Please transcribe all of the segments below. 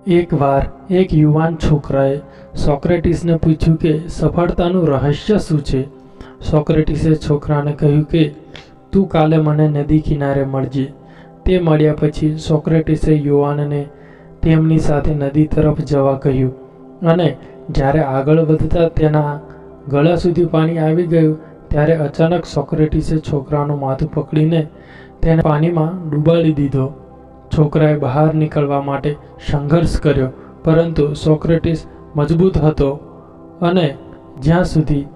એકવાર એક યુવાન છોકરાએ સોક્રેટિસને પૂછ્યું કે સફળતાનું રહસ્ય શું છે. સોક્રેટિસે છોકરાને કહ્યું કે તું કાલે મને નદી કિનારે મળજે. તે મળ્યા પછી સોક્રેટિસે યુવાનને તેમની સાથે નદી તરફ જવા કહ્યું અને જ્યારે આગળ વધતા તેના ગળા સુધી પાણી આવી ગયું ત્યારે અચાનક સોક્રેટિસે છોકરાનું માથું પકડીને તેને પાણીમાં ડૂબાડી દીધો. છોકરાએ બહાર નીકળવા માટે સંઘર્ષ કર્યો, પરંતુ સોક્રેટિસ મજબૂત હતો અને જ્યાં સુધી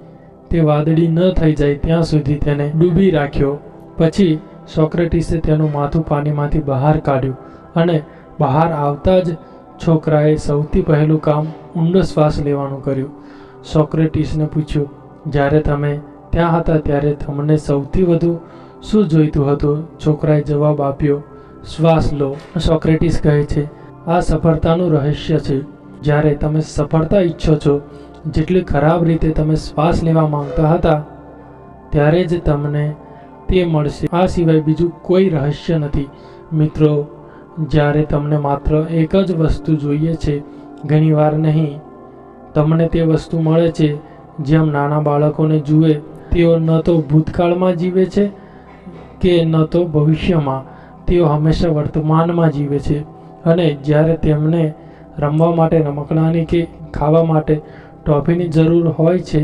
તે વાદળી ન થઈ જાય ત્યાં સુધી તેને ડૂબી રાખ્યો. પછી સોક્રેટિસે તેનું માથું પાણીમાંથી બહાર કાઢ્યું અને બહાર આવતા જ છોકરાએ સૌથી પહેલું કામ ઊંડો શ્વાસ લેવાનું કર્યું. સોક્રેટિસને પૂછ્યું, જ્યારે તમે ત્યાં હતા ત્યારે તમને સૌથી વધુ શું જોઈતું હતું? છોકરાએ જવાબ આપ્યો, શ્વાસ લો. સોક્રેટિસ કહે છે, આ સફળતાનું રહસ્ય છે. જ્યારે તમે સફળતા ઈચ્છો છો, જેટલી ખરાબ રીતે તમે શ્વાસ લેવા માંગતા હતા ત્યારે જ તમને તે મળશે. આ સિવાય બીજું કોઈ રહસ્ય નથી. મિત્રો, જ્યારે તમને માત્ર એક જ વસ્તુ જોઈએ છે, ઘણીવાર નહીં, તમને તે વસ્તુ મળે છે. જેમ નાના બાળકોને જુએ, તેઓ ન તો ભૂતકાળમાં જીવે છે કે ન તો ભવિષ્યમાં, તેઓ હંમેશા વર્તમાનમાં જીવે છે. અને જ્યારે તેમને રમવા માટે રમકડાની કે ખાવા માટે ટોફીની જરૂર હોય છે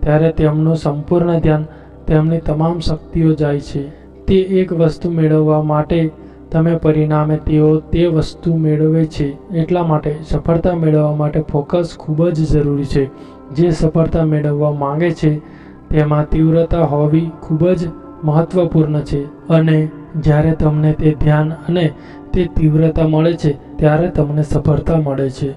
ત્યારે તેમનું સંપૂર્ણ ધ્યાન તેમની તમામ શક્તિઓ જાય છે તે એક વસ્તુ મેળવવા માટે. તમે પરિણામે તેઓ તે વસ્તુ મેળવે છે. એટલા માટે સફળતા મેળવવા માટે ફોકસ ખૂબ જ જરૂરી છે. જે સફળતા મેળવવા માંગે છે તેમાં તીવ્રતા હોવી ખૂબ જ મહત્વપૂર્ણ છે. અને જ્યારે તમને તે ધ્યાન અને તે તીવ્રતા મળે છે ત્યારે તમને સફળતા મળે છે.